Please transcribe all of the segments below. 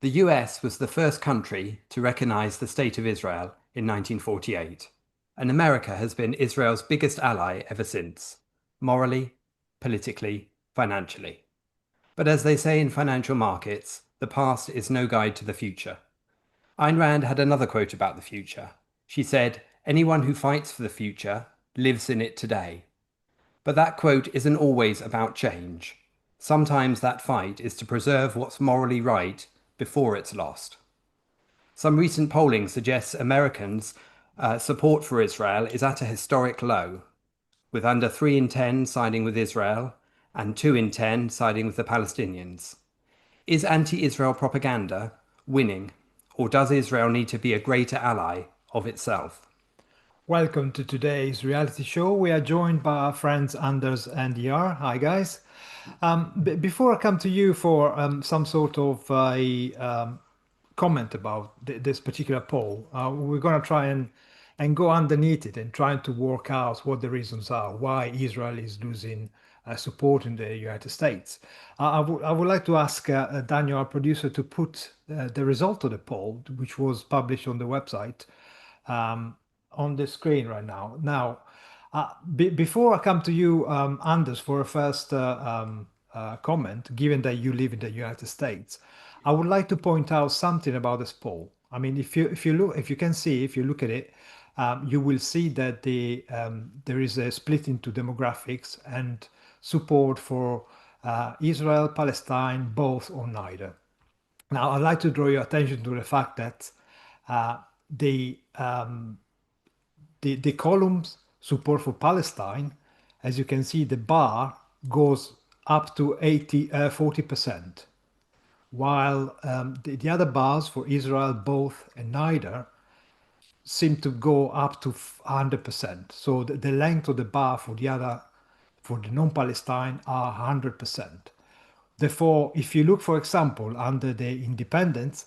The US was the first country to recognize the State of Israel in 1948, and America has been Israel's biggest ally ever since, morally, politically, financially. But as they say in financial markets, the past is no guide to the future. Ayn Rand had another quote about the future. She said, "Anyone who fights for the future lives in it today." But that quote isn't always about change. Sometimes that fight is to preserve what's morally right before it's lost. Some recent polling suggests Americans' support for Israel is at a historic low, with under 3 in 10 siding with Israel and 2 in 10 siding with the Palestinians. Is anti-Israel propaganda winning, or does Israel need to be a greater ally of itself? Welcome to today's reality show. We are joined by our friends Anders and Yar. Hi, guys. Before I come to you for some sort of comment about this particular poll, we're going to try and go underneath it and trying to work out what the reasons are why Israel is losing support in the United States. I would like to ask Daniel, our producer, to put the result of the poll, which was published on the website, um, on the screen right now. Now, before I come to you, Anders, for a first comment, given that you live in the United States, I would like to point out something about this poll. I mean, if you can see, if you look at it, you will see that there is a split into demographics and support for Israel, Palestine, both or neither. Now, I'd like to draw your attention to the fact that uh, the the columns support for Palestine, as you can see, the bar goes up to 40%, while the other bars for Israel, both and neither, seem to go up to 100%. So the length of the bar for the other, for the non-Palestine, are 100%. Therefore, if you look, for example, under the independents,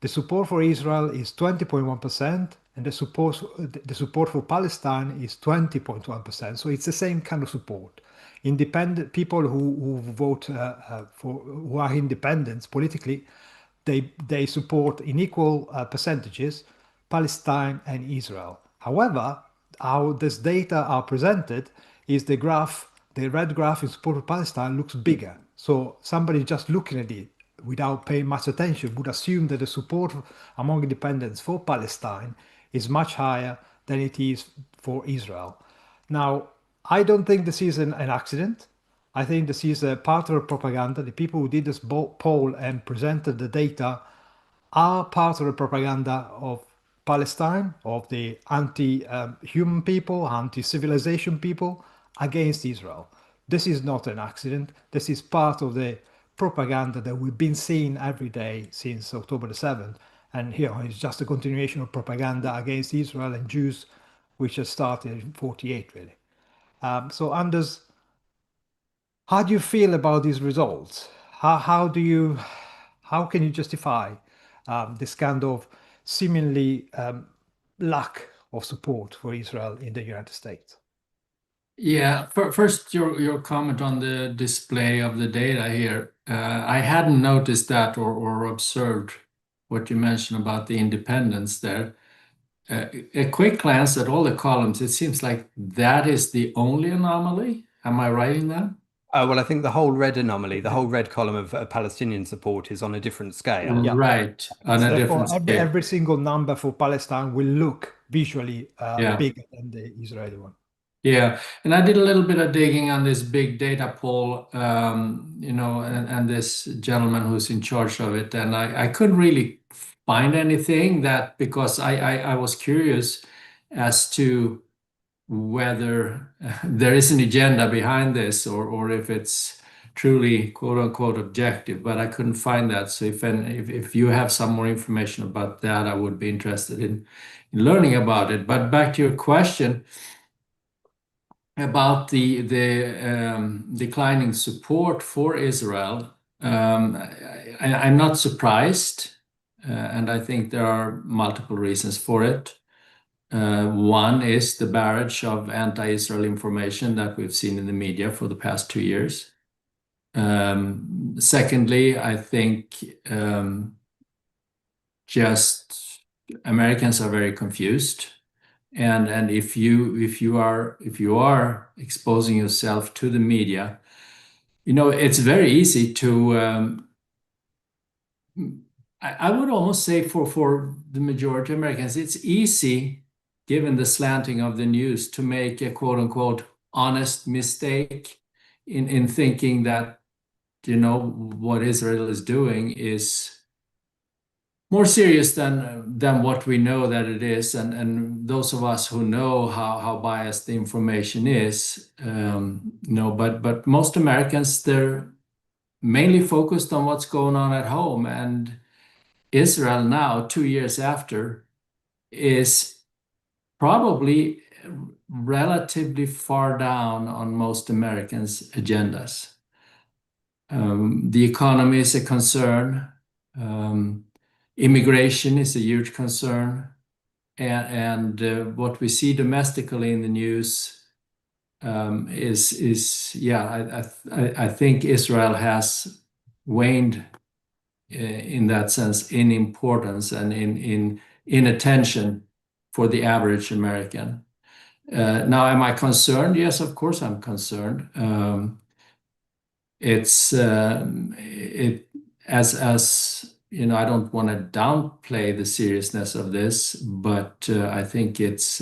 the support for Israel is 20.1%, and the support for Palestine is 20.1%. So it's the same kind of support. Independent people who vote for who are independents politically, they support in equal percentages Palestine and Israel. However, how this data are presented is the red graph in support of Palestine looks bigger. So somebody just looking at it without paying much attention would assume that the support among independents for Palestine is much higher than it is for Israel. Now, I don't think this is an accident. I think this is a part of propaganda. The people who did this poll and presented the data are part of the propaganda of Palestine, of the anti-human people, anti-civilization people against Israel. This is not an accident. This is part of the propaganda that we've been seeing every day since October the 7th. And here it's just a continuation of propaganda against Israel and Jews, which has started in 48, really. So, Anders, how do you feel about these results? How can you justify this kind of seemingly lack of support for Israel in the United States? Yeah, first, your comment on the display of the data here. I hadn't noticed that or observed what you mentioned about the independence there. A quick glance at all the columns, it seems like that is the only anomaly. Am I right in that? Well, I think the whole red anomaly, the whole red column of Palestinian support is on a different scale. Yeah. Right, on a Therefore, different every, scale. every single number for Palestine will look visually Yeah. bigger than the Israeli one. Yeah, and I did a little bit of digging on this big data poll, and this gentleman who's in charge of it, and I couldn't really find anything that because I was curious as to whether there is an agenda behind this or if it's truly quote unquote objective, but I couldn't find that. So if you have some more information about that, I would be interested in learning about it. But back to your question about the declining support for Israel, I'm not surprised, and I think there are multiple reasons for it. One is the barrage of anti-Israel information that we've seen in the media for the past 2 years. Secondly, I think just Americans are very confused. And if you are exposing yourself to the media, it's very easy to I would almost say for the majority of Americans, it's easy, given the slanting of the news, to make a quote unquote honest mistake in thinking that what Israel is doing is more serious than what we know that it is, and those of us who know how biased the information is, but most Americans, they're mainly focused on what's going on at home, and Israel now, 2 years after, is probably relatively far down on most Americans' agendas. The economy is a concern. Immigration is a huge concern. And what we see domestically in the news I think Israel has waned in that sense in importance and in attention for the average American. Now, am I concerned? Yes, of course I'm concerned. I don't want to downplay the seriousness of this, but I think it's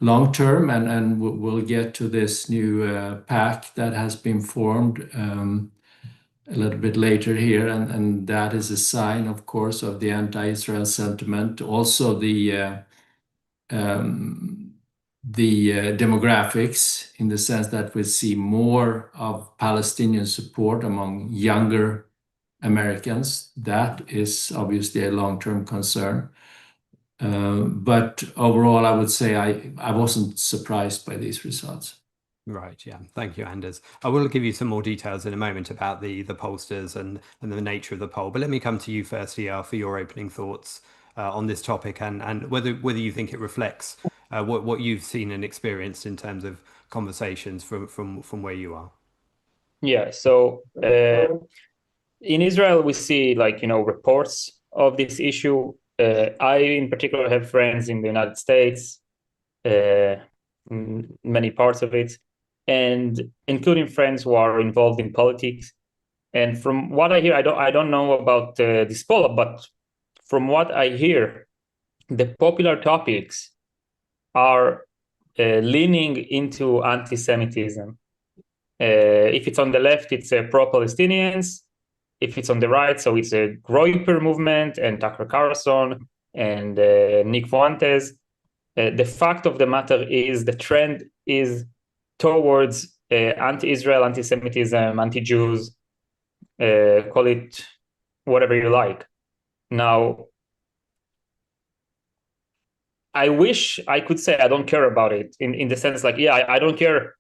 long term, and we'll get to this new pact that has been formed a little bit later here, and that is a sign, of course, of the anti-Israel sentiment. Also, the demographics, in the sense that we see more of Palestinian support among younger Americans. That is obviously a long-term concern. But overall, I would say I wasn't surprised by these results. Right, yeah. Thank you, Anders. I will give you some more details in a moment about the pollsters and the nature of the poll. But let me come to you first, ER, for your opening thoughts on this topic, and whether you think it reflects what you've seen and experienced in terms of conversations from where you are. Yeah, so in Israel, we see reports of this issue. I, in particular, have friends in the United States, many parts of it, and including friends who are involved in politics. And from what I hear, I don't know about this poll, but from what I hear, the popular topics are leaning into anti-Semitism. If it's on the left, it's pro-Palestinians. If it's on the right, so it's a Groyper movement and Tucker Carlson and Nick Fuentes. The fact of the matter is the trend is towards anti-Israel, anti-Semitism, anti-Jews, call it whatever you like. Now, I wish I could say I don't care about it in the sense I don't care.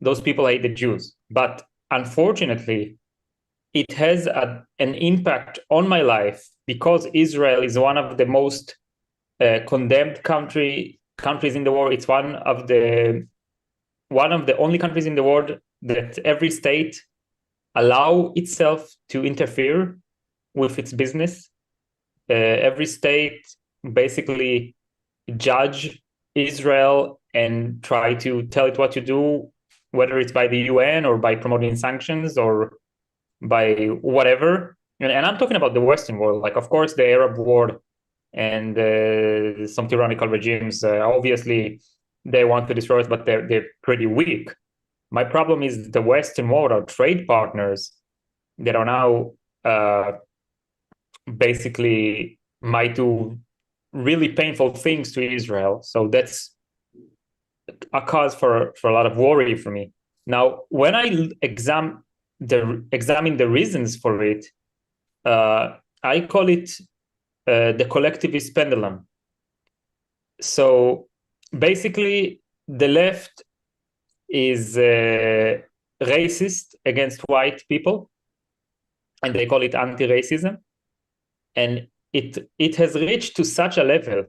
Those people hate the Jews. But unfortunately, it has an impact on my life because Israel is one of the most condemned countries in the world. It's one of the only countries in the world that every state allow itself to interfere with its business. Every state basically judge Israel and try to tell it what to do, whether it's by the UN or by promoting sanctions or by whatever. And I'm talking about the Western world, of course, the Arab world and some tyrannical regimes. Obviously, they want to destroy us, but they're pretty weak. My problem is the Western world, our trade partners, that are now basically might do really painful things to Israel. So that's a cause for a lot of worry for me. Now, when I examine the reasons for it, I call it the collectivist pendulum. So basically, the left is racist against white people, and they call it anti-racism. And it has reached to such a level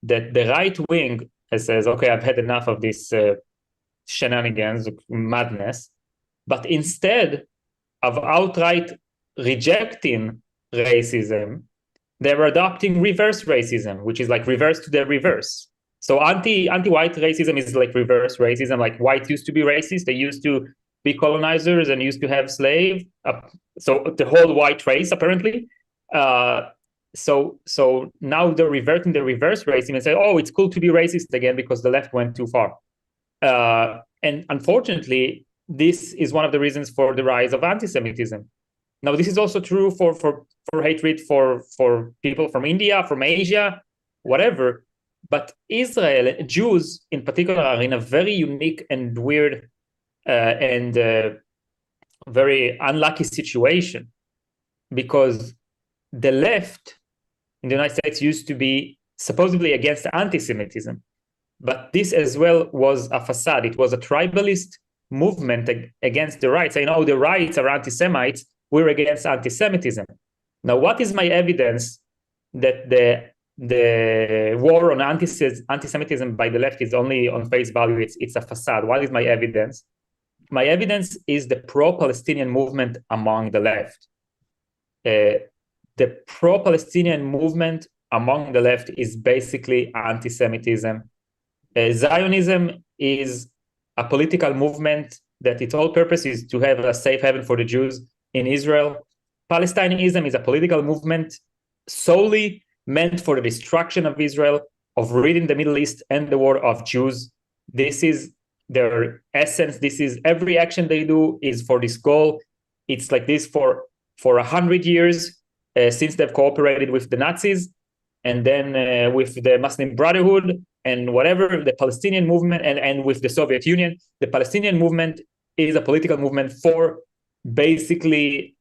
that the right wing says, okay, I've had enough of this shenanigans, madness. But instead of outright rejecting racism they're adopting reverse racism, which is like reverse to the reverse. So anti-white racism is like reverse racism. Like white used to be racist. They used to be colonizers and used to have slaves. So the whole white race, apparently. So now they're reverting the reverse racism and say, oh, it's cool to be racist again because the left went too far. And unfortunately, this is one of the reasons for the rise of anti-Semitism. Now, this is also true for hatred for people from India, from Asia, whatever. But Israel, Jews in particular, are in a very unique and weird and very unlucky situation, because the left in the United States used to be supposedly against anti-Semitism. But this as well was a facade. It was a tribalist movement against the right, saying, oh, the rights are anti-Semites, we're against anti-Semitism. Now, what is my evidence that the war on anti-Semitism by the left is only on face value? It's a facade. What is my evidence? My evidence is the pro-Palestinian movement among the left. The pro-Palestinian movement among the left is basically anti-Semitism. Zionism is a political movement that its whole purpose is to have a safe haven for the Jews in Israel. Palestinianism is a political movement solely meant for the destruction of Israel, of ridding the Middle East and the world of Jews. This is their essence. This is every action they do is for this goal. It's like this for 100 years since they've cooperated with the Nazis, and then with the Muslim Brotherhood and whatever, the Palestinian movement, and with the Soviet Union. The Palestinian movement is a political movement for basically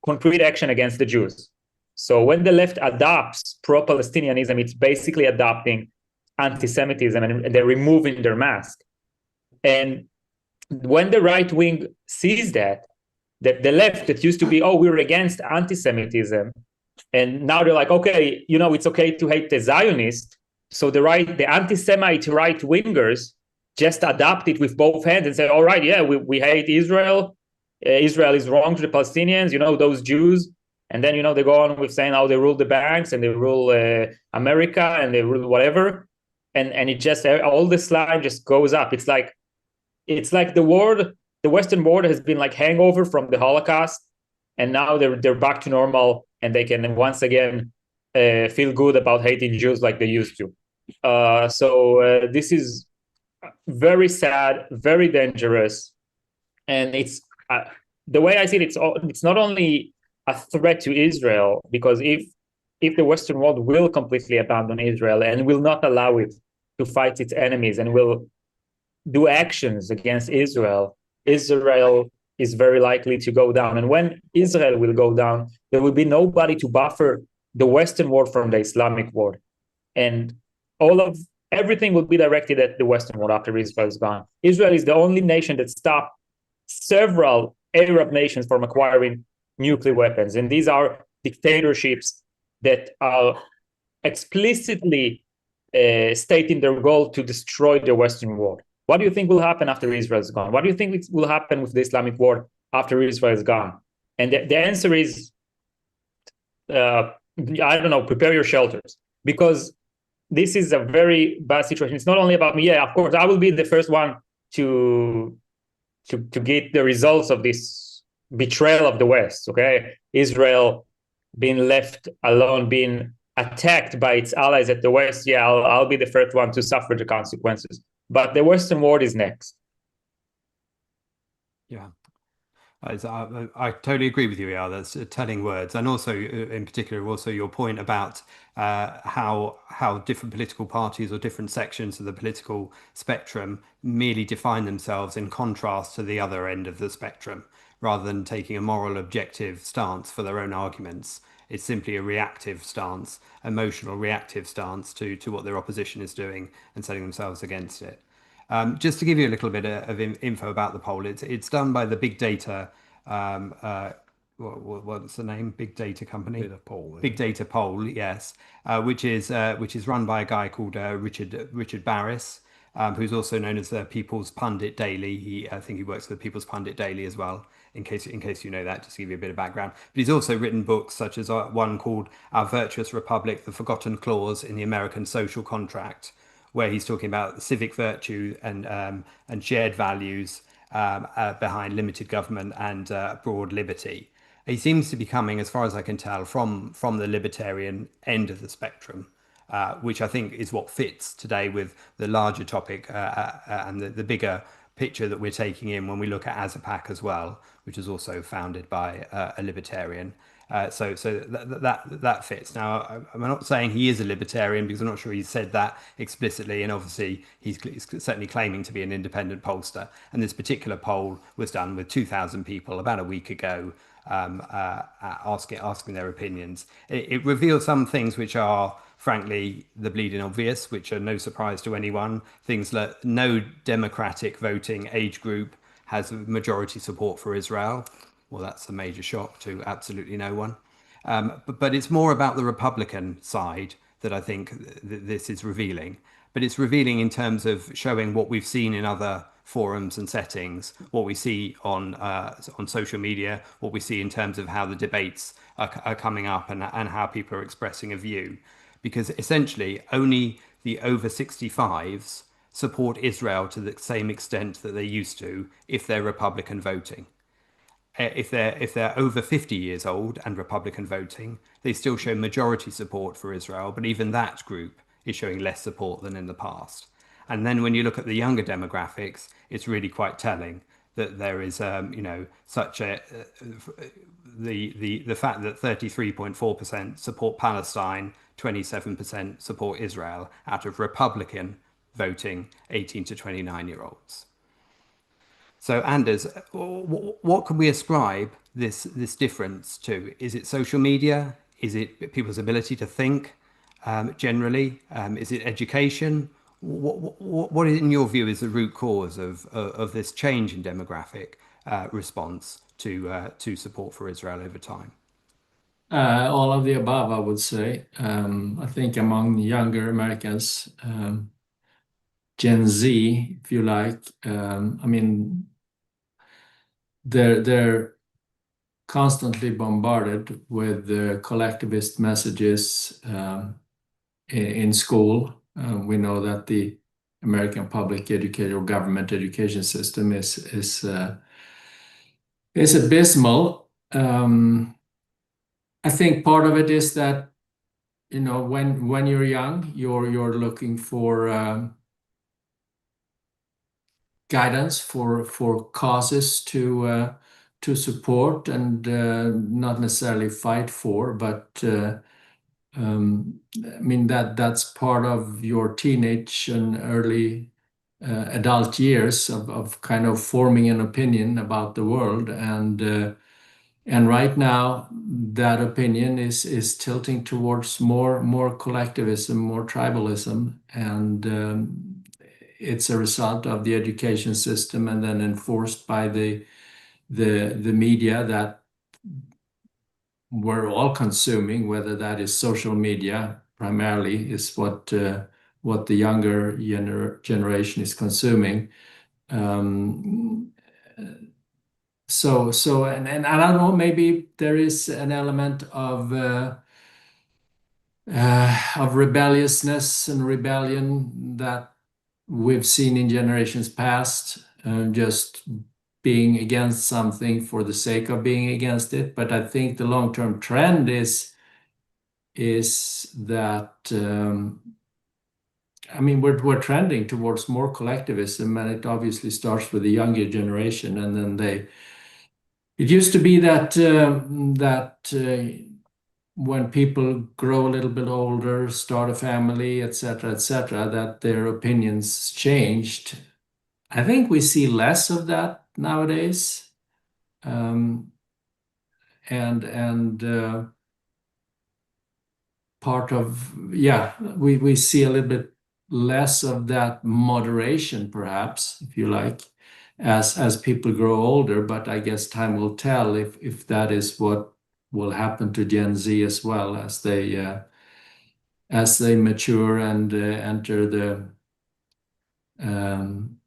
concrete action against the Jews. So when the left adopts pro-Palestinianism, it's basically adopting anti-Semitism, and they're removing their mask. And when the right wing sees that the left that used to be, oh, we're against anti-Semitism, and now they're like, okay, it's okay to hate the Zionist. So the anti-Semite right wingers just adopt it with both hands and say, all right, yeah, we hate Israel. Israel is wrong to the Palestinians, those Jews. And then, they go on with saying how they rule the banks and they rule America and they rule whatever. And it just, all the slime just goes up. It's like the Western world has been like hangover from the Holocaust. And now they're back to normal, and they can once again feel good about hating Jews like they used to. So this is very sad, very dangerous, and it's the way I see it. It's not only a threat to Israel, because if the Western world will completely abandon Israel and will not allow it to fight its enemies and will do actions against Israel, Israel is very likely to go down. And when Israel will go down, there will be nobody to buffer the Western world from the Islamic world. And everything will be directed at the Western world after Israel is gone. Israel is the only nation that stopped several Arab nations from acquiring nuclear weapons. And these are dictatorships that are explicitly stating their goal to destroy the Western world. What do you think will happen after Israel is gone? What do you think will happen with the Islamic world after Israel is gone? And the answer is, I don't know, prepare your shelters, because this is a very bad situation. It's not only about me. Yeah, of course, I will be the first one to get the results of this betrayal of the West. Okay, Israel being left alone, being attacked by its allies at the West. Yeah, I'll be the first one to suffer the consequences. But the Western world is next. Yeah, I totally agree with you, Eyal. That's telling words, and also, in particular, also your point about how different political parties or different sections of the political spectrum merely define themselves in contrast to the other end of the spectrum, rather than taking a moral, objective stance for their own arguments. It's simply a reactive stance, emotional reactive stance to what their opposition is doing and setting themselves against it. Just to give you a little bit of info about the poll, it's done by the Big Data, what's the name? Big Data company? Data poll. Big Data Poll, yes, which is run by a guy called Richard Barris. who's also known as the People's Pundit Daily. I think he works for the People's Pundit Daily as well. In case you know that, just to give you a bit of background. But he's also written books such as one called Our Virtuous Republic: The Forgotten Clause in the American Social Contract, where he's talking about civic virtue and shared values behind limited government and broad liberty. He seems to be coming, as far as I can tell, from the libertarian end of the spectrum, which I think is what fits today with the larger topic and the bigger picture that we're taking in when we look at ARCUK as well, which is also founded by a libertarian. So that fits. Now, I'm not saying he is a libertarian because I'm not sure he said that explicitly, and obviously he's certainly claiming to be an independent pollster. And this particular poll was done with 2,000 people about a week ago, asking their opinions. It reveals some things which are, frankly, the bleeding obvious, which are no surprise to anyone. Things like no democratic voting age group has majority support for Israel. Well, that's a major shock to absolutely no one. But it's more about the Republican side that I think this is revealing. But it's revealing in terms of showing what we've seen in other forums and settings, what we see on social media, what we see in terms of how the debates are coming up and how people are expressing a view. Because essentially, only the over 65s support Israel to the same extent that they used to if they're Republican voting. If they're over 50 years old and Republican voting, they still show majority support for Israel, but even that group is showing less support than in the past. And then when you look at the younger demographics, it's really quite telling that there is, such a the fact that 33.4% support Palestine, 27% support Israel out of Republican voting 18 to 29-year-olds. So, Anders, what can we ascribe this difference to? Is it social media? Is it people's ability to think generally? Is it education? What, in your view, is the root cause of this change in demographic response to support for Israel over time? All of the above, I would say. I think among younger Americans, Gen Z, if you like, I mean, they're constantly bombarded with collectivist messages in school. We know that the American public education or government education system is abysmal. I think part of it is that when you're young, you're looking for guidance for causes to support and not necessarily fight for, but I mean that's part of your teenage and early adult years of kind of forming an opinion about the world, and right now that opinion is tilting towards more collectivism, more tribalism, and it's a result of the education system and then enforced by the media that we're all consuming, whether that is social media primarily is what the younger generation is consuming. And I don't know, maybe there is an element of rebelliousness and rebellion that we've seen in generations past, just being against something for the sake of being against it. But I think the long-term trend is that I mean we're trending towards more collectivism, and it obviously starts with the younger generation, and then it used to be that when people grow a little bit older, start a family, etc., that their opinions changed. I think we see less of that nowadays, and part of we see a little bit less of that moderation, perhaps, if you like, as people grow older. But I guess time will tell if that is what will happen to Gen Z as well as they mature and enter um,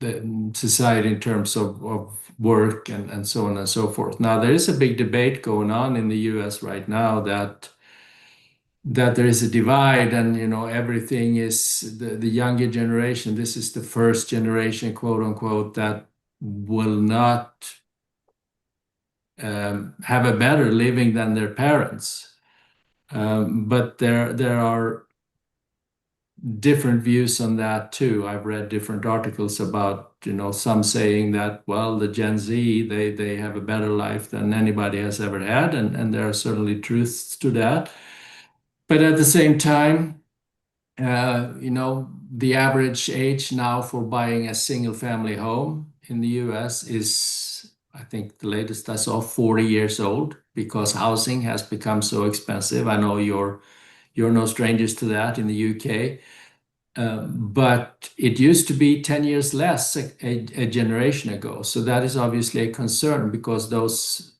the society in terms of work and so on and so forth. Now, there is a big debate going on in the US right now that there is a divide, and everything is the younger generation. This is the first generation, quote unquote, that will not have a better living than their parents. But there are different views on that too. I've read different articles about, some saying that, well, the Gen Z, they have a better life than anybody has ever had, and there are certainly truths to that. But at the same time, the average age now for buying a single family home in the US is, I think the latest I saw, 40 years old, because housing has become so expensive. I know you're no strangers to that in the UK. But it used to be 10 years less a generation ago. So that is obviously a concern, because those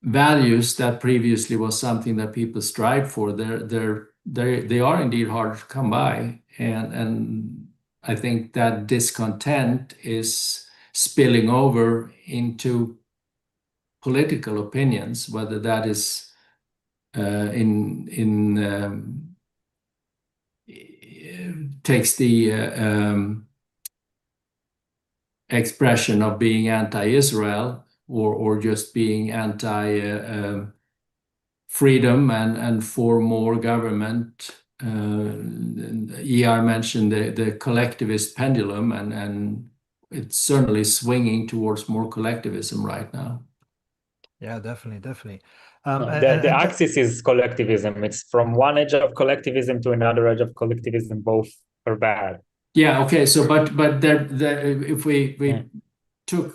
values that previously was something that people strive for, they are indeed hard to come by. And I think that discontent is spilling over into political opinions, whether that is takes the expression of being anti-Israel, or just being anti-freedom and for more government. ER mentioned the collectivist pendulum, and it's certainly swinging towards more collectivism right now. Yeah, definitely. The axis is collectivism. It's from one edge of collectivism to another edge of collectivism. Both are bad. Yeah. Okay. So, but if we took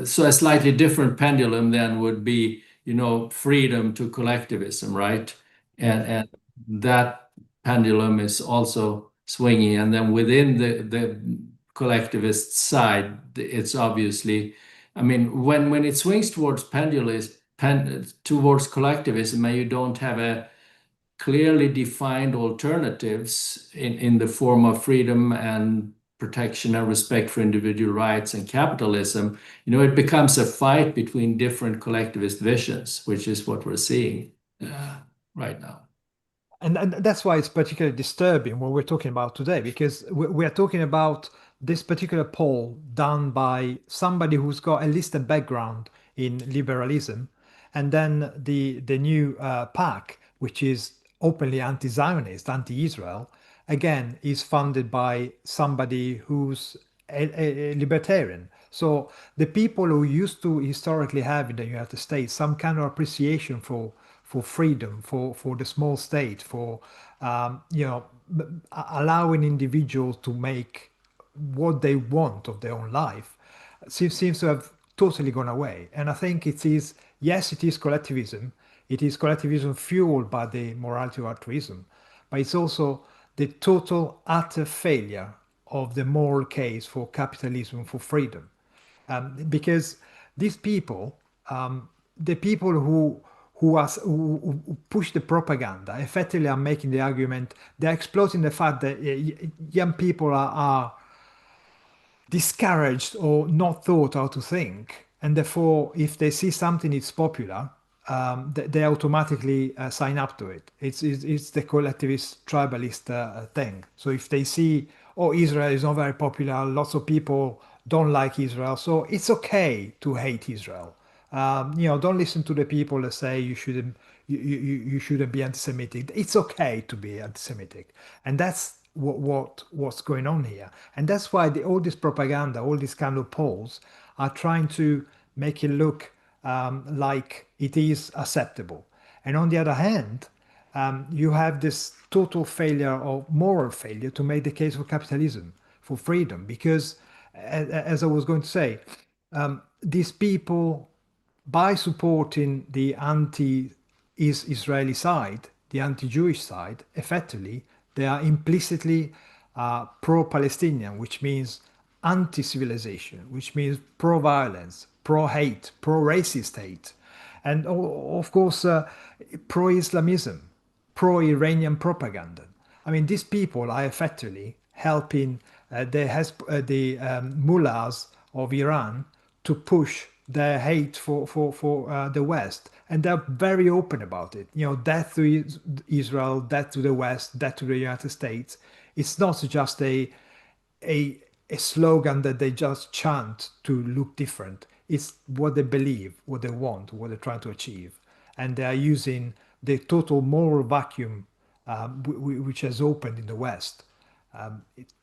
so a slightly different pendulum, then would be freedom to collectivism, right? And that pendulum is also swinging, and then within the collectivist side, it's obviously, I mean, when it swings towards towards collectivism, and you don't have a clearly defined alternatives in the form of freedom and protection and respect for individual rights and capitalism, it becomes a fight between different collectivist visions, which is what we're seeing right now. And that's why it's particularly disturbing what we're talking about today, because we are talking about this particular poll done by somebody who's got at least a background in liberalism, and then the new PAC, which is openly anti-Zionist, anti-Israel, again is funded by somebody who's a libertarian. So the people who used to historically have in the United States some kind of appreciation for freedom, for the small state, for allowing individuals to make what they want of their own life, seems to have totally gone away. And I think it is, yes, it is collectivism. It is collectivism fueled by the morality of altruism, but it's also the total utter failure of the moral case for capitalism, for freedom. Because these people, the people who push the propaganda, effectively are making the argument. They're exploiting the fact that young people are discouraged or not taught how to think, and therefore, if they see something is popular, they automatically sign up to it. It's the collectivist tribalist thing. So if they see, oh, Israel is not very popular, lots of people don't like Israel, so it's okay to hate Israel. Don't listen to the people that say you shouldn't be anti-Semitic. It's okay to be anti-Semitic, and that's what's going on here. And that's why all this propaganda, all these kind of polls are trying to make it look like it is acceptable. And on the other hand, you have this total failure or moral failure to make the case for capitalism, for freedom, because as I was going to say, these people, by supporting the anti-Israeli side, the anti-Jewish side, effectively, they are implicitly pro-Palestinian, which means anti-civilization, which means pro-violence, pro-hate, pro-racist hate, and of course, pro-Islamism, pro-Iranian propaganda. I mean, these people are effectively helping the mullahs of Iran to push their hate for the West, and they're very open about it. You know, death to Israel, death to the West, death to the United States. It's not just a a slogan that they just chant to look different. It's what they believe, what they want, what they're trying to achieve, and they are using the total moral vacuum which has opened in the West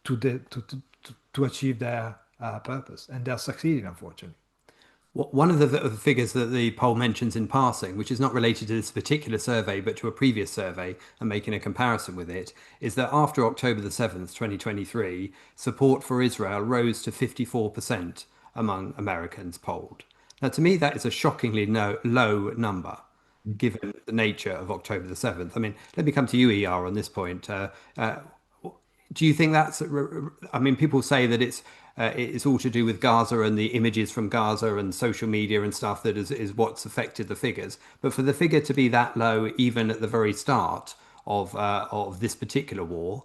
to achieve their purpose, and they're succeeding, unfortunately. One of the figures that the poll mentions in passing, which is not related to this particular survey, but to a previous survey and making a comparison with it, is that after October the 7th, 2023, support for Israel rose to 54% among Americans polled. Now, to me, that is a shockingly low number, given the nature of October the 7th. I mean, let me come to you, ER, on this point. Do you think that's, I mean, people say that it's all to do with Gaza and the images from Gaza and social media and stuff that is what's affected the figures. But for the figure to be that low, even at the very start of this particular war,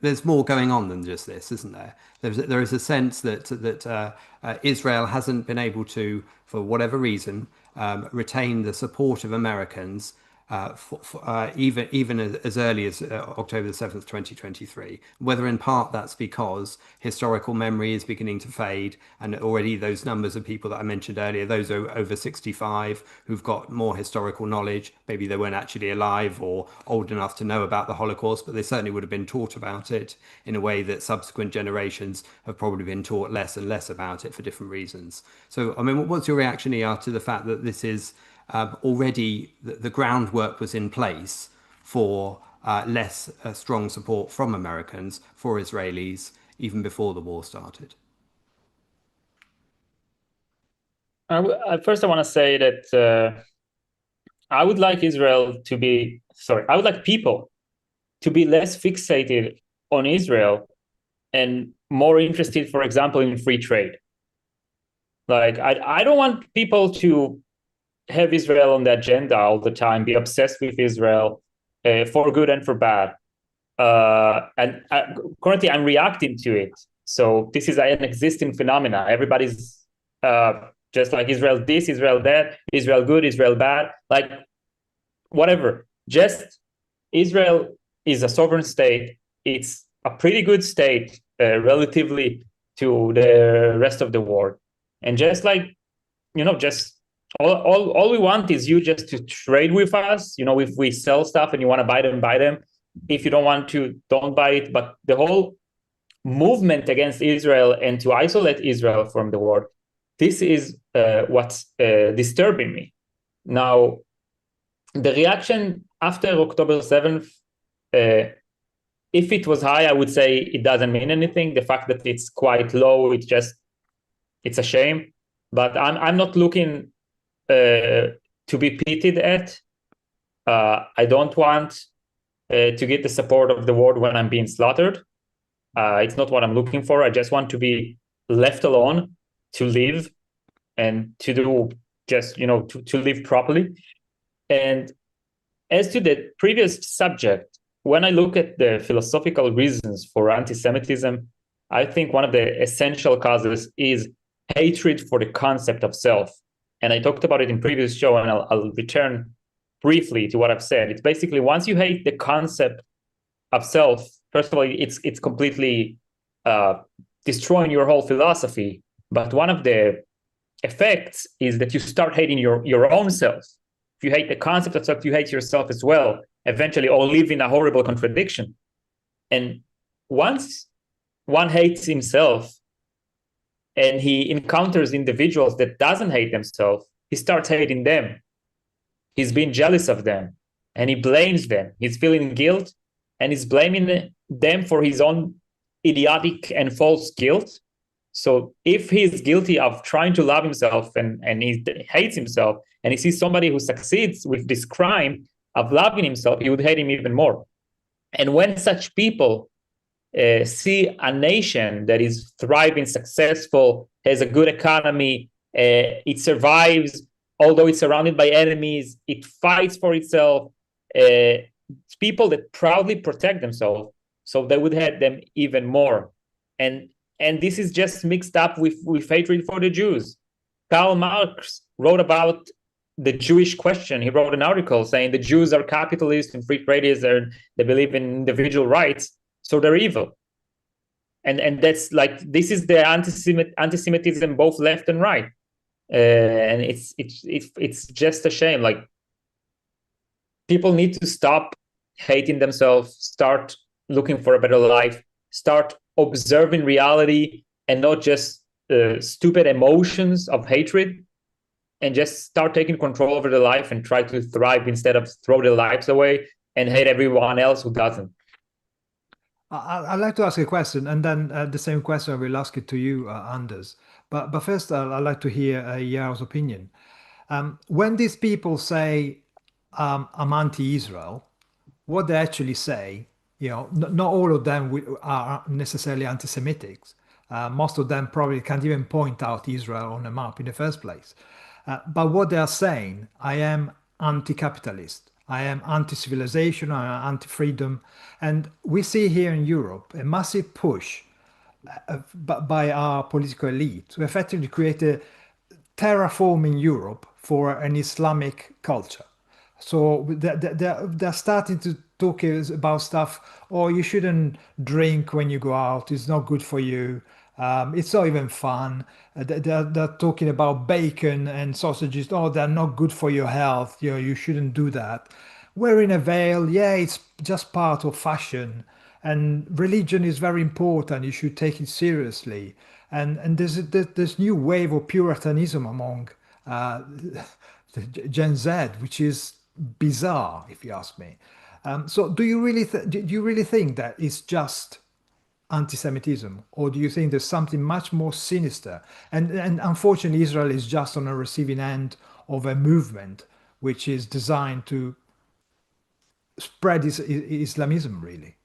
there's more going on than just this, isn't there? There is a sense that Israel hasn't been able to, for whatever reason, retain the support of Americans even as early as October the 7th, 2023. Whether in part that's because historical memory is beginning to fade, and already those numbers of people that I mentioned earlier, those are over 65 who've got more historical knowledge, maybe they weren't actually alive or old enough to know about the Holocaust, but they certainly would have been taught about it in a way that subsequent generations have probably been taught less and less about it for different reasons. So, I mean, what's your reaction, ER, to the fact that this is already the groundwork was in place for less strong support from Americans for Israelis even before the war started? First, I want to say that I would like I would like people to be less fixated on Israel and more interested, for example, in free trade. Like, I don't want people to have Israel on the agenda all the time, be obsessed with Israel for good and for bad. Currently, I'm reacting to it. So this is an existing phenomena. Everybody's just like Israel this, Israel that, Israel good, Israel bad, like whatever. Just Israel is a sovereign state. It's a pretty good state relatively to the rest of the world. And just like, just all we want is you just to trade with us. If we sell stuff and you want to buy them. If you don't want to, don't buy it. But the whole movement against Israel and to isolate Israel from the world, this is what's disturbing me. Now, the reaction after October 7th, if it was high, I would say it doesn't mean anything. The fact that it's quite low, it's a shame. But I'm not looking to be pitied at. I don't want to get the support of the world when I'm being slaughtered. It's not what I'm looking for. I just want to be left alone to live and to do just, to live properly. And as to the previous subject, when I look at the philosophical reasons for anti-Semitism, I think one of the essential causes is hatred for the concept of self. And I talked about it in previous show, and I'll return briefly to what I've said. It's basically, once you hate the concept of self, first of all, it's completely destroying your whole philosophy. But one of the effects is that you start hating your own self. If you hate the concept of self, you hate yourself as well, eventually, or live in a horrible contradiction. And once one hates himself and he encounters individuals that doesn't hate themselves, he starts hating them. He's being jealous of them and he blames them. He's feeling guilt and he's blaming them for his own idiotic and false guilt. So if he's guilty of trying to love himself and he hates himself, and he sees somebody who succeeds with this crime of loving himself, he would hate him even more. And when such people see a nation that is thriving, successful, has a good economy, it survives, although it's surrounded by enemies, it fights for itself, people that proudly protect themselves, so they would hate them even more. And this is just mixed up with hatred for the Jews. Karl Marx wrote about the Jewish question. He wrote an article saying the Jews are capitalists and free traders, and they believe in individual rights, so they're evil. And that's like, this is the anti-Semitism, both left and right. And it's just a shame. Like, people need to stop hating themselves, start looking for a better life, start observing reality and not just stupid emotions of hatred, and just start taking control over their life and try to thrive instead of throw their lives away and hate everyone else who doesn't. I'd like to ask a question, and then the same question I will ask it to you, Anders. But first, I'd like to hear Yaro's opinion. When these people say I'm anti-Israel, what they actually say, not all of them are necessarily anti-Semitics. Most of them probably can't even point out Israel on a map in the first place. But what they are saying, I am anti-capitalist, I am anti-civilization, I am anti-freedom. And we see here in Europe a massive push by our political elite to effectively create a terraforming Europe for an Islamic culture. So they're starting to talk about stuff. Oh, you shouldn't drink when you go out. It's not good for you. It's not even fun. They're talking about bacon and sausages. Oh, they're not good for your health. You shouldn't do that. Wearing a veil, yeah, it's just part of fashion. And religion is very important. You should take it seriously. And there's this new wave of Puritanism among Gen Z, which is bizarre, if you ask me. So, do you really think that it's just anti-Semitism, or do you think there's something much more sinister? And unfortunately, Israel is just on a receiving end of a movement which is designed to spread Islamism, really.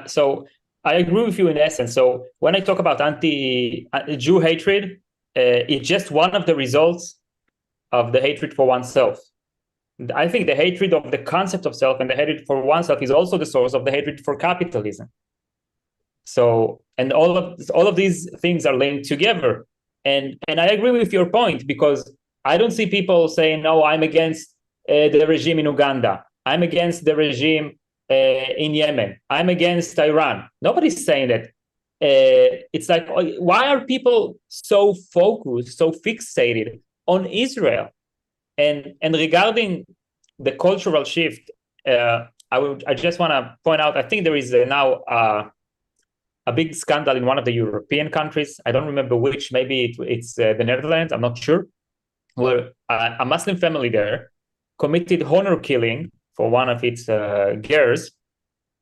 So I agree with you in essence. So when I talk about anti-Jew hatred, it's just one of the results of the hatred for oneself. I think the hatred of the concept of self and the hatred for oneself is also the source of the hatred for capitalism. So, and all of these things are linked together. And I agree with your point, because I don't see people saying, no, I'm against the regime in Uganda. I'm against the regime in Yemen. I'm against Iran. Nobody's saying that. It's like, why are people so focused, so fixated on Israel? And regarding the cultural shift, I just want to point out, I think there is now a big scandal in one of the European countries. I don't remember which, maybe it's the Netherlands, I'm not sure, where a Muslim family there committed honor killing for one of its girls,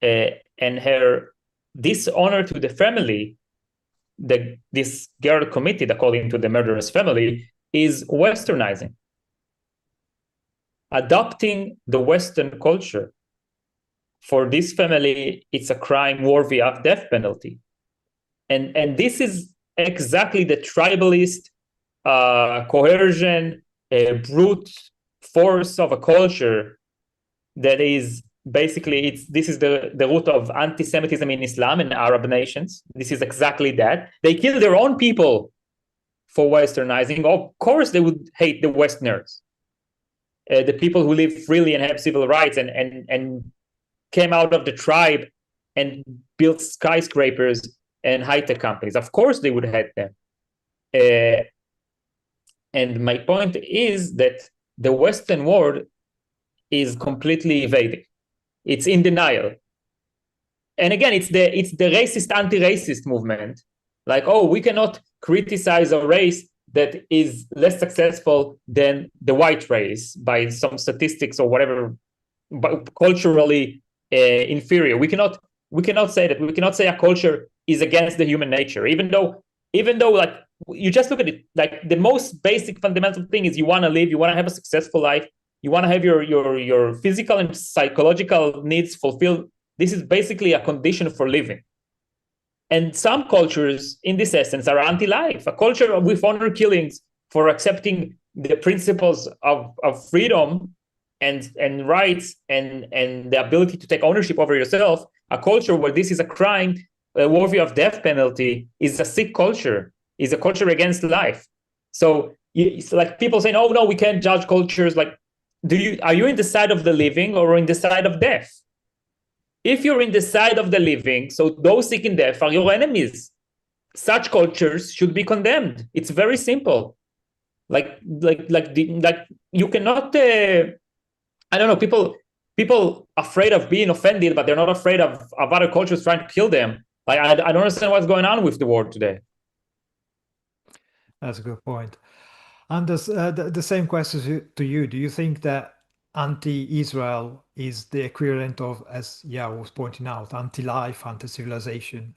and her dishonor to the family this girl committed, according to the murderer's family, is westernizing. Adopting the Western culture, for this family, it's a crime worthy of death penalty. And this is exactly the tribalist coercion, brute force of a culture that is basically, this is the root of anti-Semitism in Islam and Arab nations. This is exactly that. They kill their own people for westernizing. Of course, they would hate the Westerners, the people who live freely and have civil rights and came out of the tribe and built skyscrapers and high-tech companies. Of course, they would hate them. And my point is that the Western world is completely evading. It's in denial. And again, it's the racist, anti-racist movement. Like, oh, we cannot criticize a race that is less successful than the white race by some statistics or whatever, but culturally inferior. We cannot say that. We cannot say a culture is against the human nature, even though like, you just look at it, like the most basic fundamental thing is you want to live, you want to have a successful life, you want to have your physical and psychological needs fulfilled. This is basically a condition for living. And some cultures, in this essence, are anti-life. A culture with honor killings for accepting the principles of freedom and rights and the ability to take ownership over yourself, a culture where this is a crime worthy of death penalty is a sick culture, is a culture against life. So it's like people saying, oh no, we can't judge cultures. Like, are you in the side of the living or in the side of death? If you're in the side of the living, so those seeking death are your enemies. Such cultures should be condemned. It's very simple. Like you cannot. I don't know. People afraid of being offended, but they're not afraid of other cultures trying to kill them. Like I don't understand what's going on with the world today. That's a good point. And the same question to you. Do you think that anti-Israel is the equivalent of, as Yao was pointing out, anti-life, anti-civilization,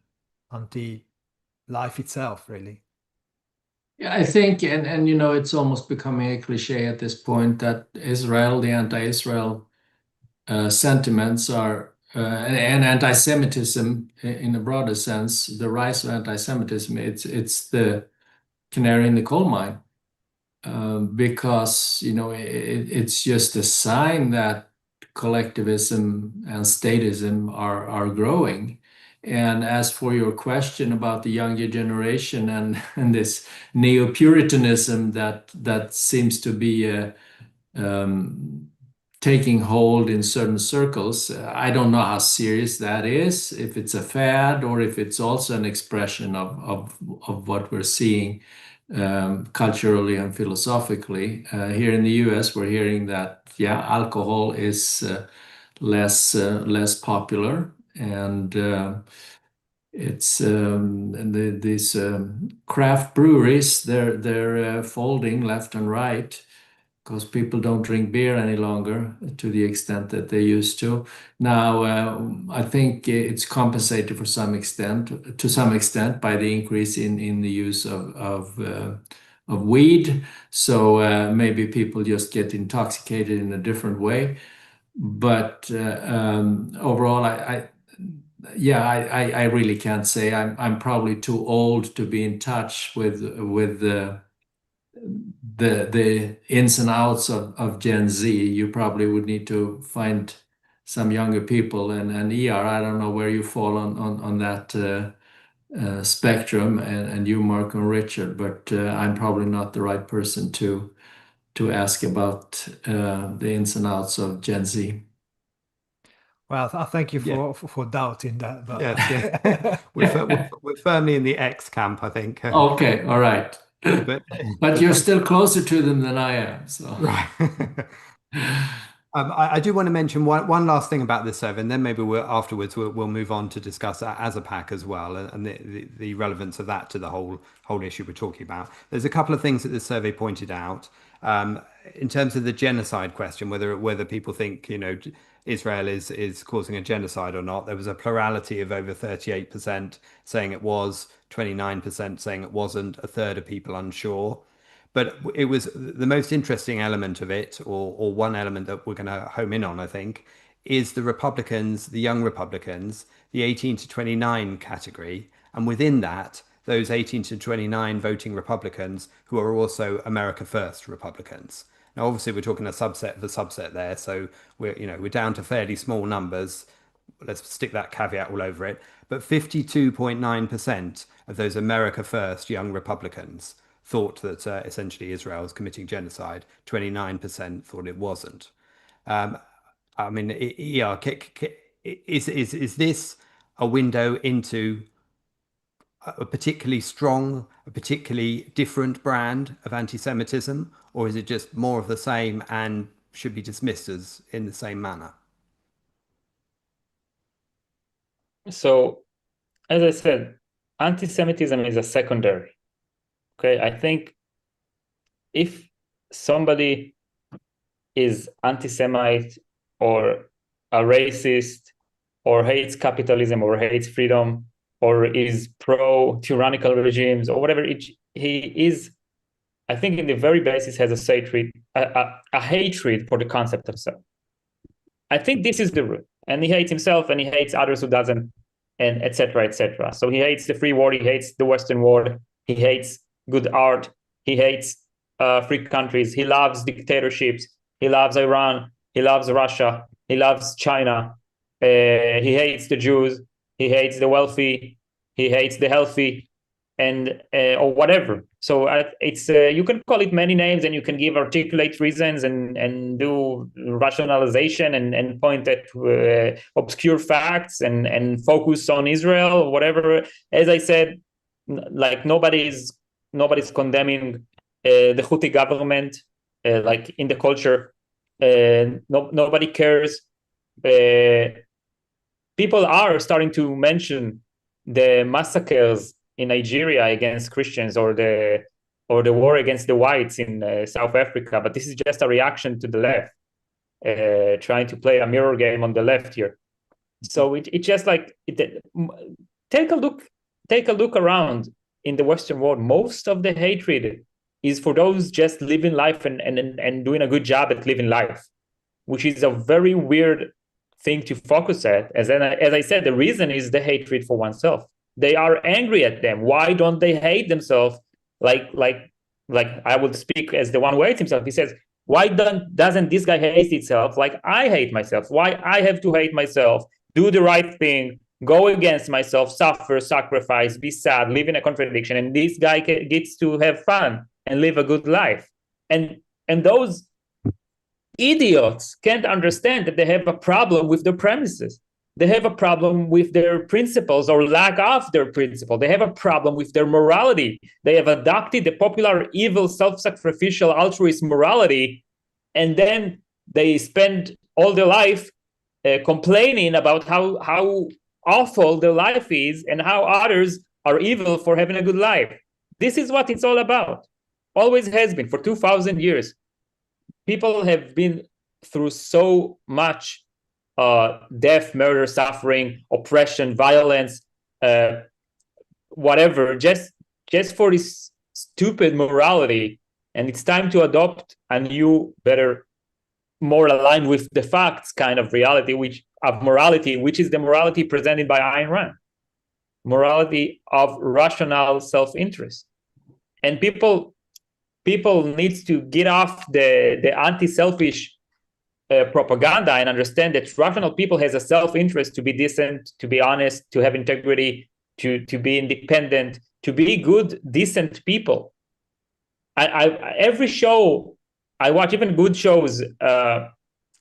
anti-life itself, really? Yeah, I think, and you know, it's almost becoming a cliche at this point that Israel, the anti-Israel sentiments are, and anti-Semitism in a broader sense, the rise of anti-Semitism, it's the canary in the coal mine. Because you know it's just a sign that collectivism and statism are growing. And as for your question about the younger generation and this neo-Puritanism that seems to be taking hold in certain circles, I don't know how serious that is, if it's a fad or if it's also an expression of what we're seeing culturally and philosophically. Here in the US, we're hearing that, yeah, alcohol is less popular, and it's these craft breweries, they're folding left and right because people don't drink beer any longer to the extent that they used to. Now, I think it's compensated to some extent by the increase in the use of weed. So maybe people just get intoxicated in a different way. But overall, I really can't say. I'm probably too old to be in touch with the ins and outs of Gen Z. You probably would need to find some younger people, and ER, I don't know where you fall on that spectrum, and you, Mark and Richard, but I'm probably not the right person to ask about the ins and outs of Gen Z. Well, I thank you for doubting that. But Yes, yeah. We're firmly in the X camp, I think. Okay, all right. But you're still closer to them than I am. So. Right. I do want to mention one last thing about this survey, and then maybe afterwards we'll move on to discuss as a pack as well, and the relevance of that to the whole issue we're talking about. There's a couple of things that the survey pointed out in terms of the genocide question, whether people think Israel is causing a genocide or not. There was a plurality of over 38% saying it was, 29% saying it wasn't, a third of people unsure. But it was the most interesting element of it, or one element that we're going to home in on, I think, is the Republicans, the young Republicans, the 18 to 29 category. And within that, those 18 to 29 voting Republicans who are also America First Republicans. Now, obviously, we're talking a subset of a subset there. So we're down to fairly small numbers. Let's stick that caveat all over it. But 52.9% of those America First young Republicans thought that essentially Israel was committing genocide. 29% thought it wasn't. I mean, is this a window into a particularly strong, a particularly different brand of anti-Semitism, or is it just more of the same and should be dismissed as in the same manner? So, as I said, anti-Semitism is a secondary. Okay, I think if somebody is anti-Semite or a racist or hates capitalism or hates freedom or is pro-tyrannical regimes or whatever he is, I think in the very basis has a hatred for the concept of self. I think this is the root. And he hates himself and he hates others who doesn't, and etc., etc. So he hates the free world, he hates the Western world, he hates good art, he hates free countries, he loves dictatorships, he loves Iran, he loves Russia, he loves China, he hates the Jews, he hates the wealthy, he hates the healthy, and or whatever. So it's you can call it many names, and you can give articulate reasons and do rationalization and point at obscure facts and focus on Israel or whatever. As I said, like nobody's condemning the Houthi government, like in the culture. Nobody cares. People are starting to mention the massacres in Nigeria against Christians, or the war against the whites in South Africa, but this is just a reaction to the left, trying to play a mirror game on the left here. So it just like take a look around in the Western world. Most of the hatred is for those just living life and doing a good job at living life, which is a very weird thing to focus at. As I said, the reason is the hatred for oneself. They are angry at them. Why don't they hate themselves? Like I would speak as the one who hates himself. He says, why doesn't this guy hate himself like I hate myself? Why I have to hate myself, do the right thing, go against myself, suffer, sacrifice, be sad, live in a contradiction, and this guy gets to have fun and live a good life. And those idiots can't understand that they have a problem with their premises. They have a problem with their principles or lack of their principle. They have a problem with their morality. They have adopted the popular evil, self-sacrificial, altruist morality, and then they spend all their life complaining about how awful their life is and how others are evil for having a good life. This is what it's all about. Always has been for 2,000 years. People have been through so much death, murder, suffering, oppression, violence, whatever, just for this stupid morality. And it's time to adopt a new, better, more aligned with the facts kind of reality, which is the morality presented by Ayn Rand, morality of rational self-interest. And people needs to get off the anti-selfish propaganda and understand that rational people has a self-interest to be decent, to be honest, to have integrity, to be independent, to be good, decent people. Every show I watch, even good shows, the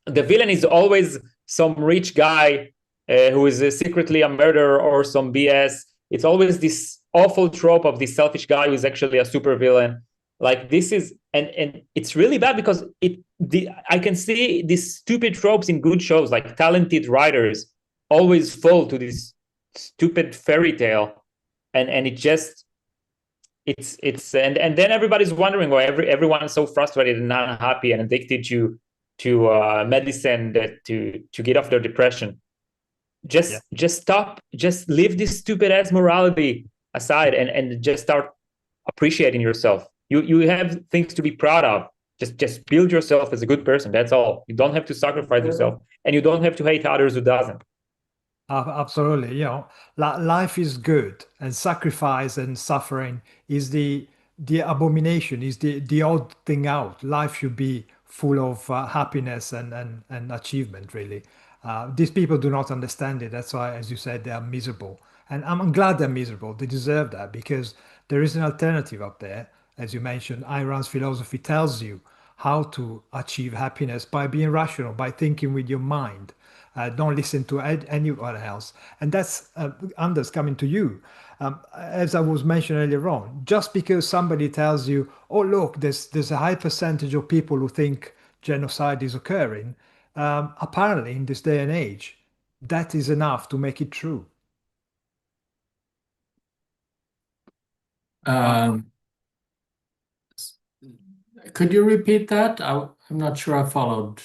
villain is always some rich guy who is secretly a murderer or some BS. It's always this awful trope of this selfish guy who is actually a super villain. Like this is, and it's really bad because I can see these stupid tropes in good shows, like talented writers always fall to this stupid fairy tale, and it just and then everybody's wondering why everyone is so frustrated and unhappy and addicted to medicine to get off their depression. Just stop, just leave this stupid ass morality aside and just start appreciating yourself. You have things to be proud of. Just build yourself as a good person. That's all. You don't have to sacrifice yourself, and you don't have to hate others who doesn't. Absolutely. Life is good, and sacrifice and suffering is the abomination, is the odd thing out. Life should be full of happiness and achievement, really. These people do not understand it. That's why, as you said, they are miserable. And I'm glad they're miserable. They deserve that because there is an alternative up there. As you mentioned, Ayn Rand's philosophy tells you how to achieve happiness by being rational, by thinking with your mind. Don't listen to anyone else. And that's Anders coming to you. As I was mentioning earlier on, just because somebody tells you, oh, look, there's a high percentage of people who think genocide is occurring, apparently in this day and age, that is enough to make it true. Could you repeat that? I'm not sure I followed.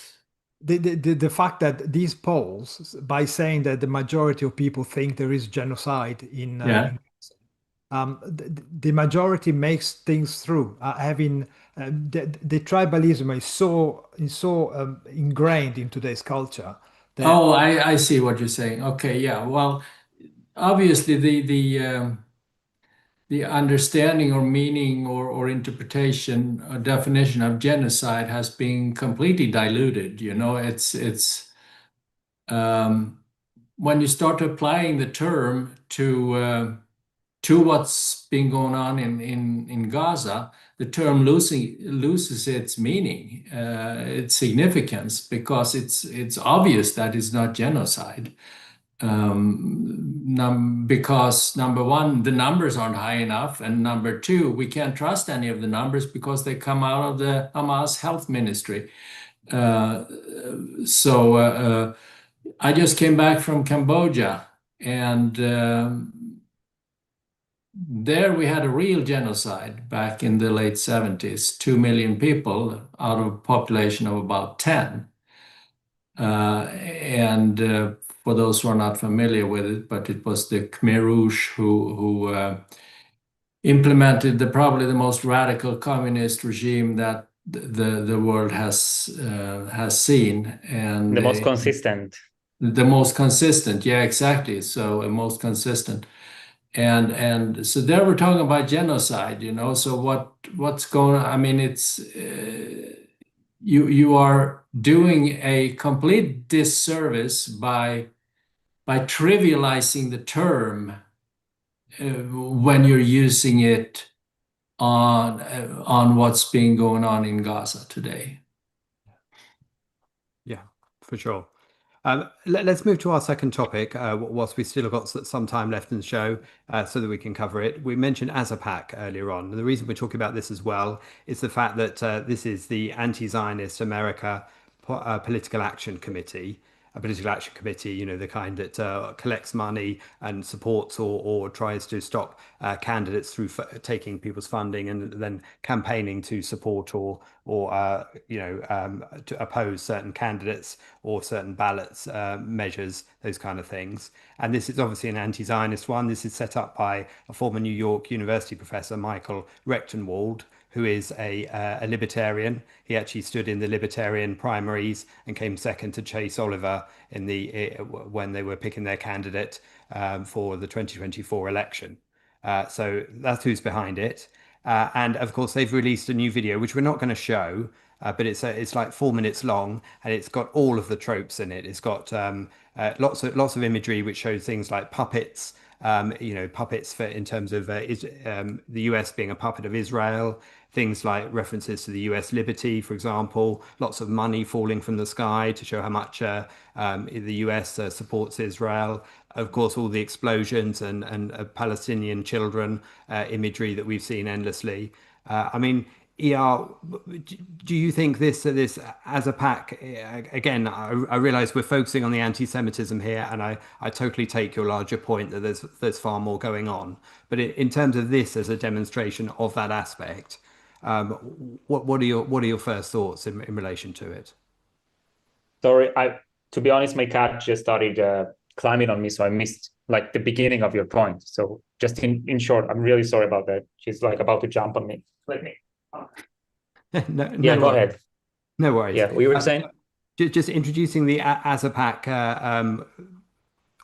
The fact that these polls, by saying that the majority of people think there is genocide in the majority makes things through. Having the tribalism is so ingrained in today's culture. Oh, I see what you're saying. Okay, yeah. Well, obviously the understanding or meaning or interpretation or definition of genocide has been completely diluted. You know, it's when you start applying the term to what's been going on in Gaza, the term loses its meaning, its significance, because it's obvious that it's not genocide. Because number one, the numbers aren't high enough, and number two, we can't trust any of the numbers because they come out of the Hamas health ministry. I just came back from Cambodia, and there we had a real genocide back in the late 70s, 2 million people out of a population of about 10. For those who are not familiar with it, but it was the Khmer Rouge who implemented probably the most radical communist regime that the world has seen, and The most consistent. The most consistent, yeah, exactly. So most consistent, and so there we're talking about genocide, you know. So what's going on? I mean, it's you are doing a complete disservice by trivializing the term when you're using it on what's been going on in Gaza today. Yeah, for sure. Let's move to our second topic, whilst we still have got some time left in the show, so that we can cover it. We mentioned ARCUK earlier on. And the reason we're talking about this as well is the fact that this is the Anti-Zionist America Political Action Committee. A political action committee, you know, the kind that collects money and supports or tries to stop candidates through taking people's funding and then campaigning to support or to oppose certain candidates or certain ballots measures, those kind of things. And this is obviously an anti-Zionist one. This is set up by a former New York University professor, Michael Rechtenwald, who is a libertarian. He actually stood in the libertarian primaries and came second to Chase Oliver in when they were picking their candidate for the 2024 election. So that's who's behind it. And of course, they've released a new video, which we're not going to show, but it's like 4 minutes long, and it's got all of the tropes in it. It's got lots of imagery which shows things like puppets. Puppets in terms of the US being a puppet of Israel, things like references to the US liberty, for example, lots of money falling from the sky to show how much the US supports Israel. Of course, all the explosions and Palestinian children imagery that we've seen endlessly. I mean, do you think this as a pack, again, I realize we're focusing on the anti-Semitism here, and I totally take your larger point that there's far more going on. But in terms of this as a demonstration of that aspect, what are your first thoughts in relation to it? Sorry, to be honest, my cat just started climbing on me, so I missed like the beginning of your point. So just in short, I'm really sorry about that. She's like about to jump on me. Let me. No go ahead. No worries. Yeah, we were saying just introducing the ARCUK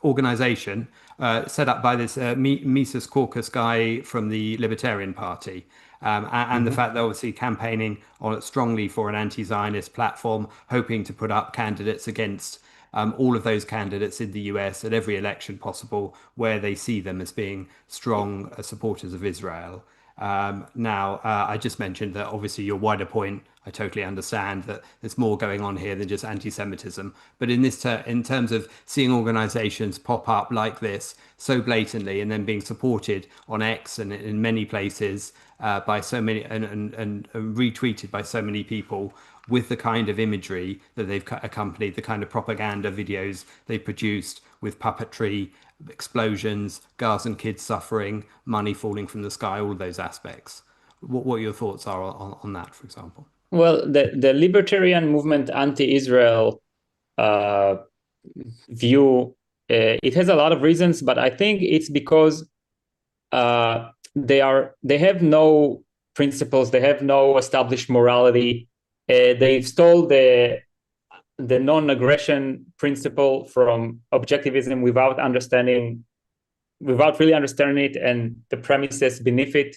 organization set up by this Mises Caucus guy from the Libertarian Party, and the fact they're obviously campaigning strongly for an anti-Zionist platform, hoping to put up candidates against all of those candidates in the US at every election possible where they see them as being strong supporters of Israel. I just mentioned that obviously your wider point, I totally understand that there's more going on here than just anti-Semitism. But in terms of seeing organizations pop up like this so blatantly and then being supported on X and in many places by so many and retweeted by so many people with the kind of imagery that they've accompanied, the kind of propaganda videos they produced with puppetry, explosions, Gazan kids suffering, money falling from the sky, all of those aspects. What your thoughts are on that, for example? Well, the libertarian movement anti-Israel view, it has a lot of reasons, but I think it's because they have no principles, they have no established morality. They've stole the non-aggression principle from objectivism without understanding without really understanding it and the premises beneath it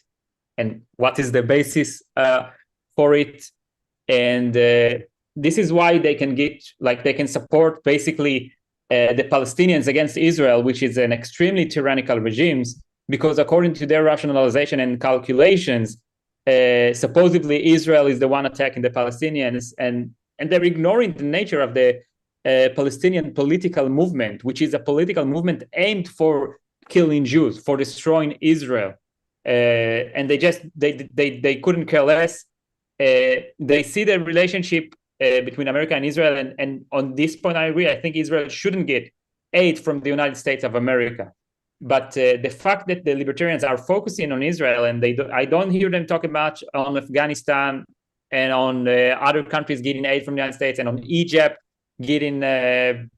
and what is the basis for it. And this is why they can they can support basically the Palestinians against Israel, which is an extremely tyrannical regime, because according to their rationalization and calculations, supposedly Israel is the one attacking the Palestinians, and they're ignoring the nature of the Palestinian political movement, which is a political movement aimed for killing Jews, for destroying Israel. And they couldn't care less. They see the relationship between America and Israel, and on this point I agree. I think Israel shouldn't get aid from the United States of America. But the fact that the libertarians are focusing on Israel, and I don't hear them talking much on Afghanistan and on other countries getting aid from the United States, and on Egypt getting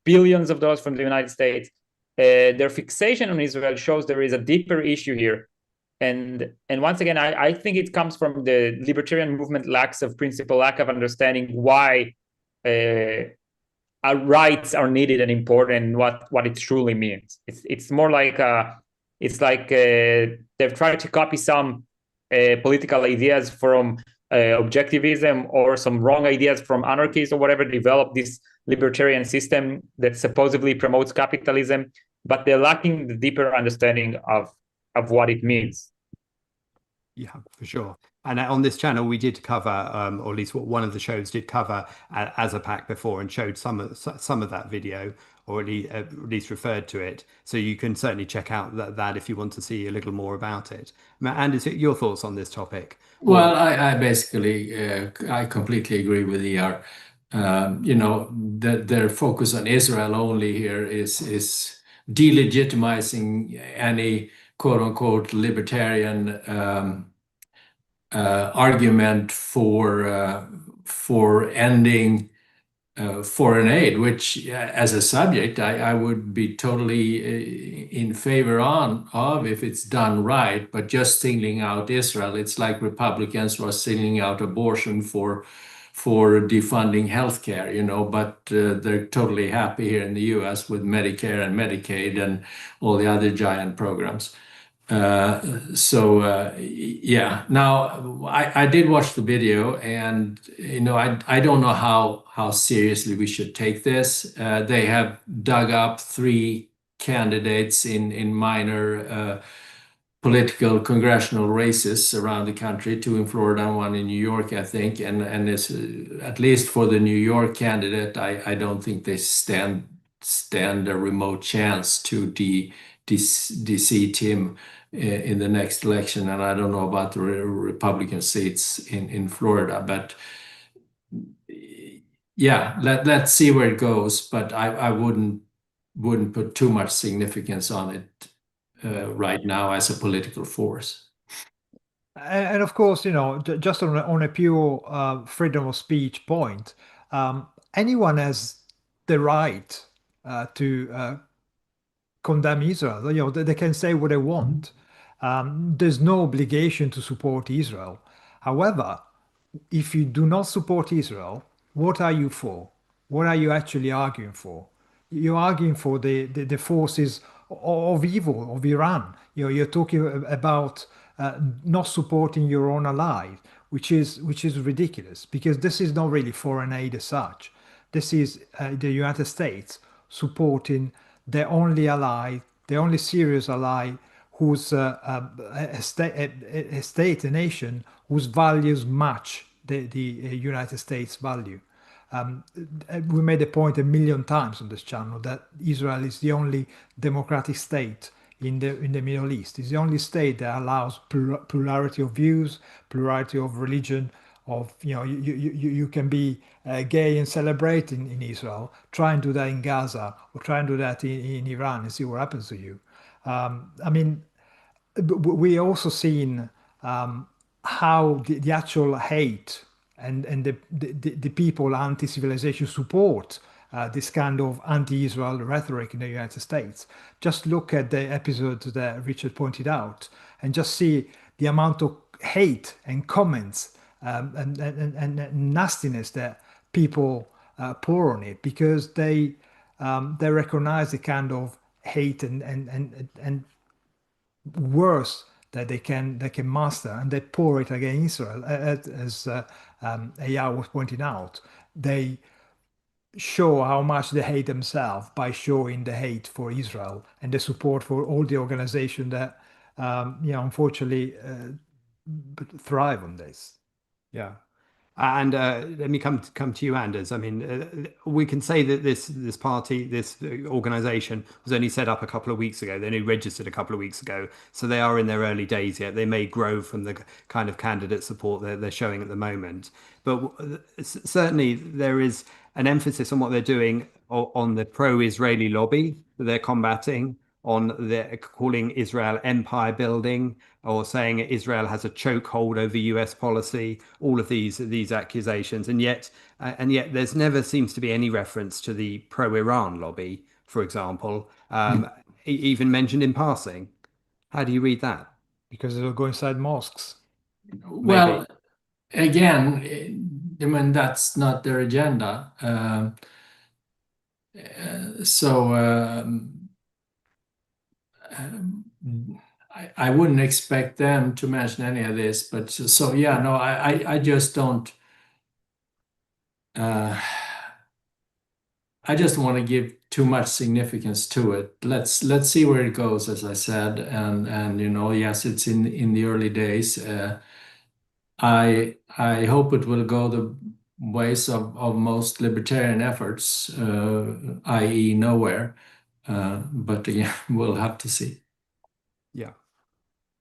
billions of dollars from the United States. Their fixation on Israel shows there is a deeper issue here. And once again, I think it comes from the libertarian movement lacks of principle, lack of understanding why our rights are needed and important, and what it truly means. It's more like they've tried to copy some political ideas from objectivism, or some wrong ideas from anarchists or whatever, develop this libertarian system that supposedly promotes capitalism, but they're lacking the deeper understanding of what it means. Yeah, for sure. And on this channel, we did cover, or at least one of the shows did cover ARCUK before, and showed some of that video, or at least referred to it. So you can certainly check out that if you want to see a little more about it. Anders, your thoughts on this topic? Well, I basically I completely agree with ER. Their focus on Israel only here is delegitimizing any quote unquote libertarian argument for ending foreign aid, which as a subject I would be totally in favor of if it's done right. But just singling out Israel, it's like Republicans were singling out abortion for defunding healthcare, but they're totally happy here in the US with Medicare and Medicaid and all the other giant programs. Yeah. Now, I did watch the video, and I don't know how seriously we should take this. They have dug up 3 candidates in minor political congressional races around the country, 2 in Florida and 1 in New York, I think. And it's, at least for the New York candidate, I don't think they stand a remote chance to defeat him in the next election. And I don't know about the Republican seats in Florida, but yeah, let's see where it goes. But I wouldn't put too much significance on it right now as a political force. And of course, just on a pure freedom of speech point, anyone has the right to condemn Israel. They can say what they want. There's no obligation to support Israel. However, if you do not support Israel, what are you for? What are you actually arguing for? You're arguing for the forces of evil of Iran. You're talking about not supporting your own ally, which is ridiculous, because this is not really foreign aid as such. This is the United States supporting their only ally, the only serious ally, whose a state, a nation whose values match the United States value. We made a point 1,000,000 times on this channel that Israel is the only democratic state in the Middle East. It's the only state that allows plurality of views, plurality of religion. You can be gay and celebrate in Israel. Try and do that in Gaza, or try and do that in Iran, and see what happens to you. I mean, we also seen how the actual hate and the people anti-civilization support this kind of anti-Israel rhetoric in the United States. Just look at the episode that Richard pointed out, and just see the amount of hate and comments and nastiness that people pour on it, because they recognize the kind of hate and worse that they can master, and they pour it against Israel. As AR was pointing out, they show how much they hate themselves by showing the hate for Israel and the support for all the organization that, unfortunately, thrive on this. Yeah. And let me come to you, Anders. I mean, we can say that this party, this organization, was only set up a couple of weeks ago. They only registered a couple of weeks ago, so they are in their early days yet. They may grow from the kind of candidate support they're showing at the moment. But certainly there is an emphasis on what they're doing on the pro-Israeli lobby that they're combating, on the calling Israel empire building, or saying Israel has a chokehold over US policy, all of these accusations. And yet there's never seems to be any reference to the pro-Iran lobby, for example, even mentioned in passing. How do you read that? Because it'll go inside mosques. Well, again, I mean, that's not their agenda. So I wouldn't expect them to mention any of this, but so yeah, no, I just don't. I just want to give too much significance to it. Let's see where it goes, as I said, and yes, it's in the early days. I hope it will go the ways of most libertarian efforts, i.e., nowhere. But again, we'll have to see. Yeah.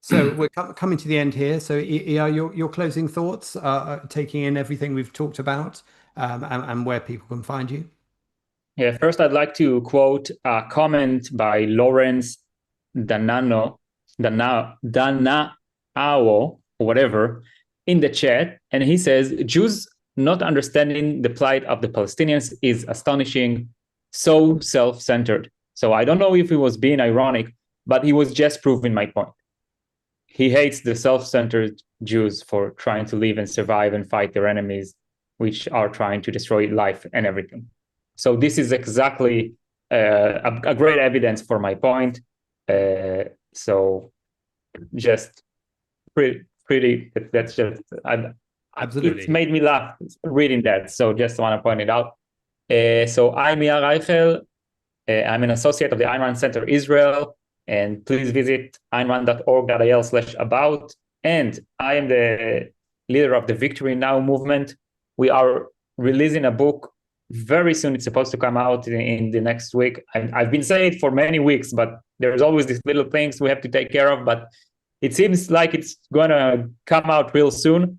So we're coming to the end here. So, your closing thoughts, taking in everything we've talked about, and where people can find you. Yeah, first I'd like to quote a comment by Lawrence Danao, or whatever, in the chat, and he says, Jews not understanding the plight of the Palestinians is astonishing, so self-centered. So I don't know if he was being ironic, but he was just proving my point. He hates the self-centered Jews for trying to live and survive and fight their enemies, which are trying to destroy life and everything. So this is exactly a great evidence for my point. So just pretty that's just Absolutely. It made me laugh reading that. So just want to point it out. So I'm Mia Reichel. I'm an associate of the Ayn Rand Center Israel. And please visit aynrand.org.il/about. And I am the leader of the Victory Now movement. We are releasing a book very soon. It's supposed to come out in the next week. I've been saying it for many weeks, but there's always these little things we have to take care of. But it seems like it's going to come out real soon.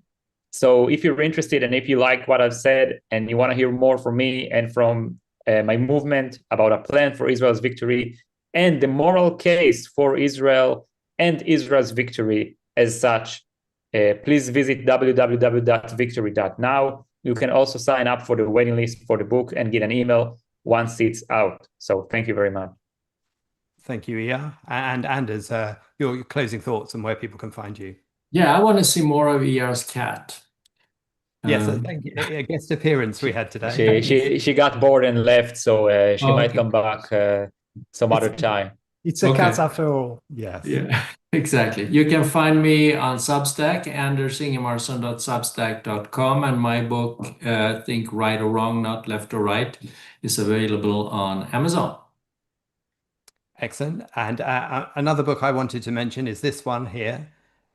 So if you're interested and if you like what I've said and you want to hear more from me and from my movement about a plan for Israel's victory, and the moral case for Israel and Israel's victory as such, please visit www.victory.now. You can also sign up for the waiting list for the book and get an email once it's out. So thank you very much. Thank you, Ia. And Anders, your closing thoughts and where people can find you. Yeah, I want to see more of ER's cat. Yes, thank you. A guest appearance we had today. She got bored and left, so she might come back some other time. It's a cat after all. Yes. Yeah, exactly. You can find me on Substack, andersingemarsson.substack.com, and my book, Think Right or Wrong, Not Left or Right, is available on Amazon. Excellent. And another book I wanted to mention is this one here,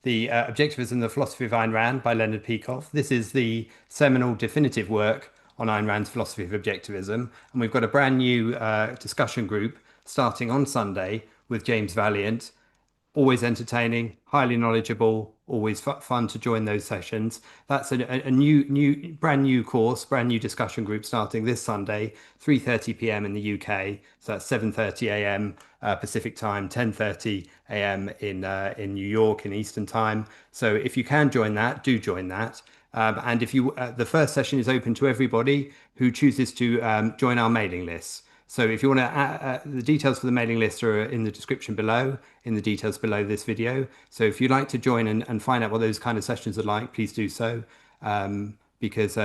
The Objectivism, the Philosophy of Ayn Rand by Leonard Peikoff. This is the seminal definitive work on Ayn Rand's philosophy of objectivism. And we've got a brand new discussion group starting on Sunday with James Valiant. Always entertaining, highly knowledgeable, always fun to join those sessions. That's a brand new course, brand new discussion group starting this Sunday, 3:30 p.m. in the UK. So that's 7:30 a.m. Pacific time, 10:30 a.m. in New York in Eastern time. So if you can join that, do join that. And if you, the first session is open to everybody who chooses to join our mailing list. So if you want to, the details for the mailing list are in the description below, in the details below this video. So if you'd like to join and find out what those kind of sessions are like, please do so, because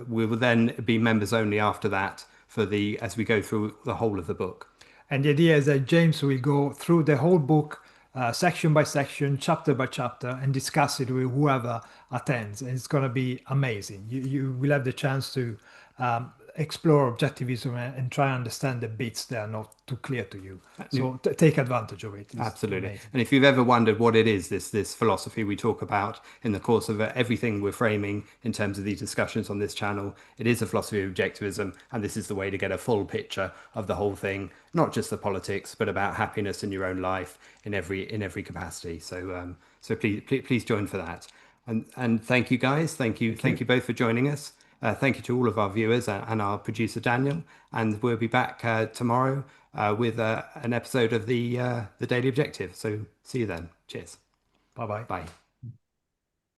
we will then be members only after that as we go through the whole of the book. And the idea is that James will go through the whole book section by section, chapter by chapter, and discuss it with whoever attends. And it's going to be amazing. You will have the chance to explore objectivism and try and understand the bits that are not too clear to you. So take advantage of it. It's Absolutely. amazing. And if you've ever wondered what it is, this philosophy we talk about in the course of everything we're framing in terms of these discussions on this channel, it is a philosophy of objectivism, and this is the way to get a full picture of the whole thing, not just the politics, but about happiness in your own life in every capacity. So so please join for that. And thank you guys. Thank you both for joining us. Thank you to all of our viewers and our producer Daniel. And we'll be back tomorrow with an episode of the Daily Objective. So see you then. Cheers. Bye-bye. Bye.